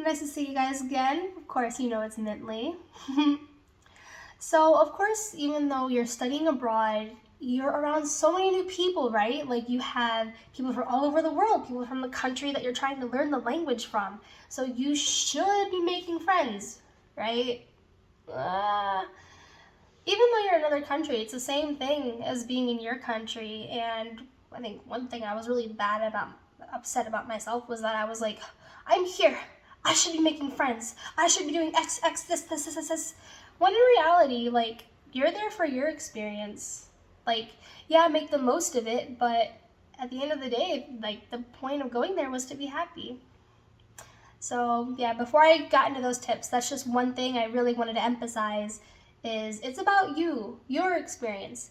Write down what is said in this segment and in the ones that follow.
nice to see you guys again. Of course, you know it's Mintley. So, of course, even though you're studying abroad, you're around so many new people, right? Like you have people from all over the world, people from the country that you're trying to learn the language from. So you should be making friends, right? Even though you're in another country, it's the same thing as being in your country. And I think one thing I was really upset about myself was that I was like, I'm here. I should be making friends. I should be doing this. When in reality, like, you're there for your experience. Like, yeah, make the most of it, but at the end of the day, like, the point of going there was to be happy. So, yeah, before I got into those tips, that's just one thing I really wanted to emphasize is it's about you, your experience,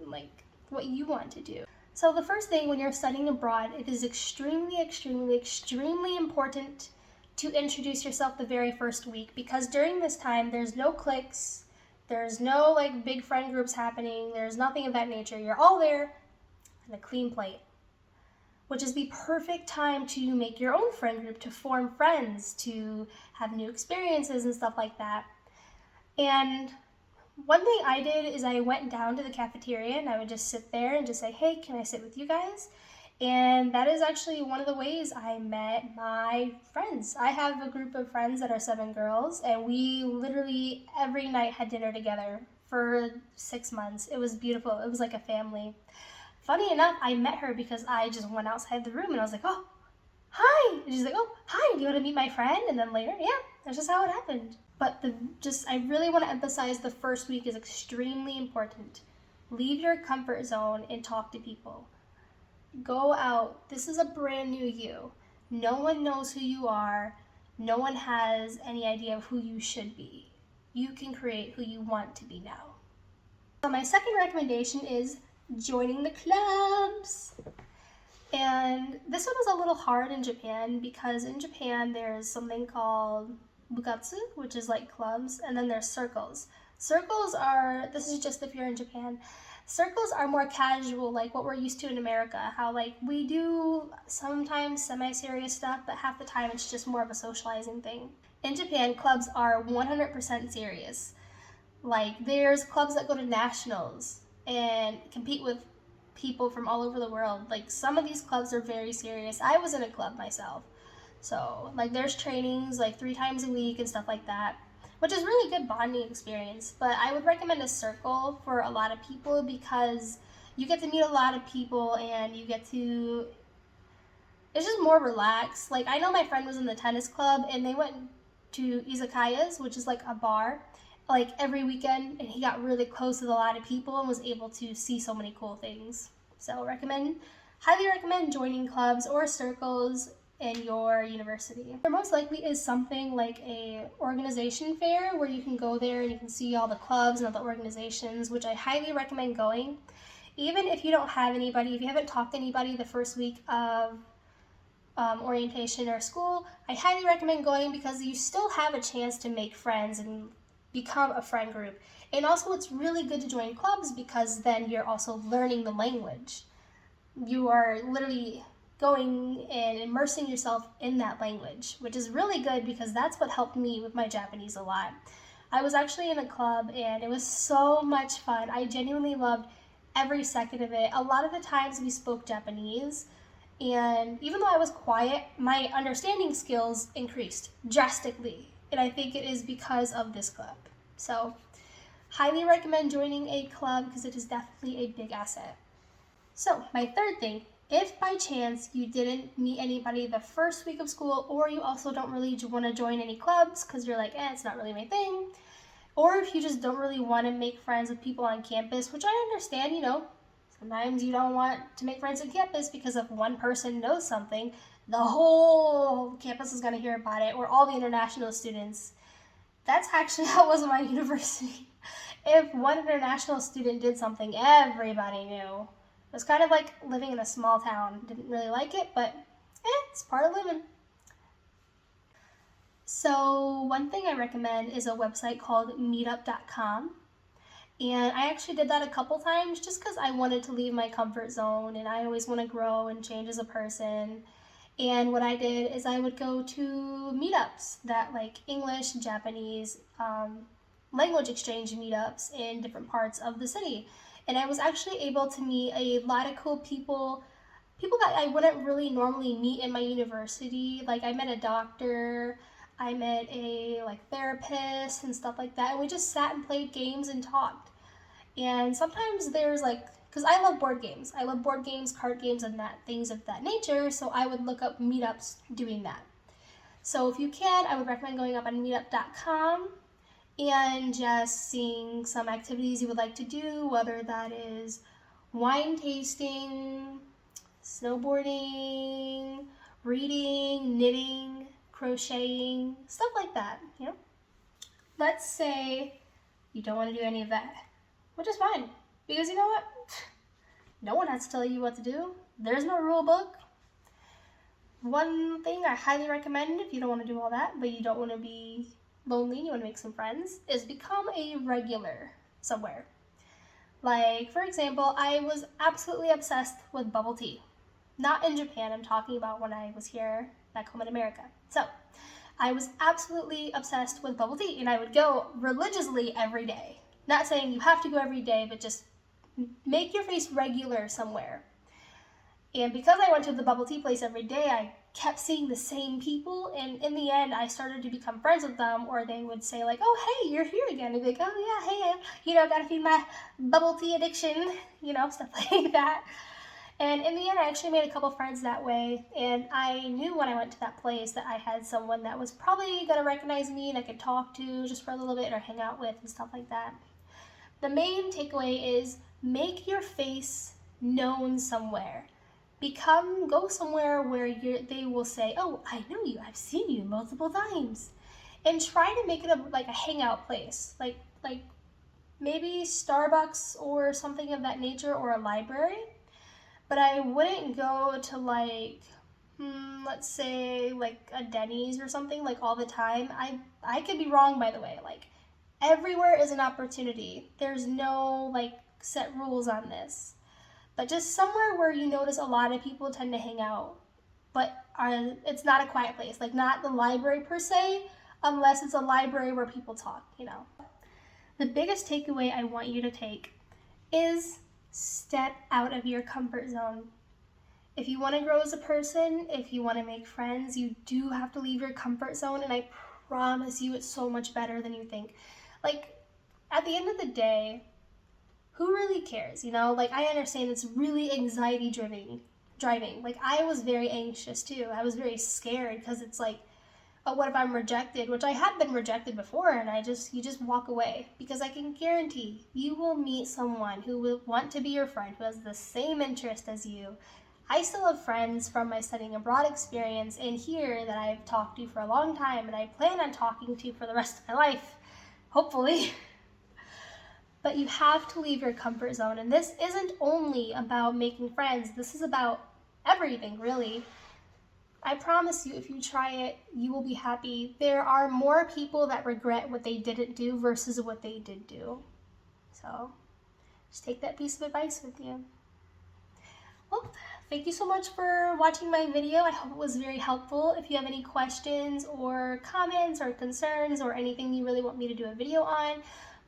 like, what you want to do. So the first thing when you're studying abroad, it is extremely, extremely, extremely important to introduce yourself the very first week, because during this time there's no cliques, there's no like big friend groups happening, there's nothing of that nature. You're all there on a clean plate, which is the perfect time to make your own friend group, to form friends, to have new experiences and stuff like that. And one thing I did is I went down to the cafeteria and I would just sit there and just say, hey, can I sit with you guys? And that is actually one of the ways I met my friends. I have a group of friends that are 7 girls, and we literally every night had dinner together for 6 months. It was beautiful. It was like a family. Funny enough, I met her because I just went outside the room and I was like, oh, hi. And she's like, oh, hi, do you want to meet my friend? And then later, yeah, that's just how it happened. But I really want to emphasize the first week is extremely important. Leave your comfort zone and talk to people. Go out. This is a brand new you. No one knows who you are. No one has any idea of who you should be. You can create who you want to be now. So my second recommendation is joining the clubs. And this one was a little hard in Japan because in Japan there's something called bukatsu, which is like clubs, and then there's circles. Circles are, this is just if you're in Japan, circles are more casual, like what we're used to in America, how like we do sometimes semi-serious stuff, but half the time it's just more of a socializing thing. In Japan, clubs are 100% serious. Like there's clubs that go to nationals and compete with people from all over the world. Like some of these clubs are very serious. I was in a club myself. So like there's trainings like 3 times a week and stuff like that, which is really good bonding experience. But I would recommend a circle for a lot of people because you get to meet a lot of people and you get to, it's just more relaxed. Like I know my friend was in the tennis club and they went to izakayas, which is like a bar, like every weekend, and he got really close with a lot of people and was able to see so many cool things. So highly recommend joining clubs or circles in your university. There most likely is something like a organization fair where you can go there and you can see all the clubs and all the organizations, which I highly recommend going. Even if you don't have anybody, if you haven't talked to anybody the first week of orientation or school, I highly recommend going because you still have a chance to make friends and become a friend group. And also it's really good to join clubs because then you're also learning the language. You are literally going and immersing yourself in that language, which is really good because that's what helped me with my Japanese a lot. I was actually in a club and it was so much fun. I genuinely loved every second of it. A lot of the times we spoke Japanese, and even though I was quiet, my understanding skills increased drastically. And I think it is because of this club. So, highly recommend joining a club because it is definitely a big asset. So, my third thing, if by chance you didn't meet anybody the first week of school, or you also don't really want to join any clubs because you're like, it's not really my thing, or if you just don't really want to make friends with people on campus, which I understand, sometimes you don't want to make friends on campus because if one person knows something, the whole campus is going to hear about it, or all the international students. That's actually how it was in my university. If one international student did something, everybody knew. It was kind of like living in a small town. Didn't really like it, but it's part of living. So one thing I recommend is a website called meetup.com. And I actually did that a couple times just because I wanted to leave my comfort zone and I always want to grow and change as a person. And what I did is I would go to meetups that like English, Japanese, language exchange meetups in different parts of the city. And I was actually able to meet a lot of cool people, people that I wouldn't really normally meet in my university. Like I met a doctor, I met a like therapist and stuff like that. And we just sat and played games and talked. And sometimes there's like, because I love board games. I love board games, card games, and that things of that nature. So I would look up meetups doing that. So if you can, I would recommend going up on meetup.com and just seeing some activities you would like to do, whether that is wine tasting, snowboarding, reading, knitting, crocheting, stuff like that, you know? Let's say you don't want to do any of that, which is fine, because you know what? No one has to tell you what to do. There's no rule book. One thing I highly recommend if you don't want to do all that, but you don't want to be lonely, you want to make some friends, is become a regular somewhere. Like, for example, I was absolutely obsessed with bubble tea. Not in Japan, I'm talking about when I was here back home in America. So, I was absolutely obsessed with bubble tea, and I would go religiously every day. Not saying you have to go every day, but just make your face regular somewhere. And because I went to the bubble tea place every day, I kept seeing the same people, and in the end I started to become friends with them, or they would say like, oh hey, you're here again. I'd be like, oh yeah, hey, gotta feed my bubble tea addiction, stuff like that. And in the end I actually made a couple friends that way, and I knew when I went to that place that I had someone that was probably gonna recognize me and I could talk to just for a little bit or hang out with and stuff like that. The main takeaway is make your face known somewhere. Go somewhere where they will say, oh, I know you, I've seen you multiple times. And try to make it like a hangout place, like maybe Starbucks or something of that nature, or a library. But I wouldn't go to like, let's say like a Denny's or something like all the time. I could be wrong, by the way. Like everywhere is an opportunity. There's no like set rules on this. But just somewhere where you notice a lot of people tend to hang out, but it's not a quiet place, like not the library per se, unless it's a library where people talk, The biggest takeaway I want you to take is step out of your comfort zone. If you want to grow as a person, if you want to make friends, you do have to leave your comfort zone, and I promise you it's so much better than you think. Like, at the end of the day, who really cares, Like, I understand it's really anxiety driving. Like, I was very anxious too. I was very scared because it's like, oh, what if I'm rejected? Which I had been rejected before, and you just walk away, because I can guarantee you will meet someone who will want to be your friend, who has the same interest as you. I still have friends from my studying abroad experience in here that I've talked to for a long time, and I plan on talking to for the rest of my life, hopefully. But you have to leave your comfort zone. And this isn't only about making friends. This is about everything, really. I promise you, if you try it, you will be happy. There are more people that regret what they didn't do versus what they did do. So just take that piece of advice with you. Well, thank you so much for watching my video. I hope it was very helpful. If you have any questions or comments or concerns or anything you really want me to do a video on,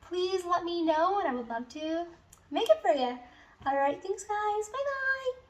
please let me know, and I would love to make it for you. All right, thanks guys. Bye-bye.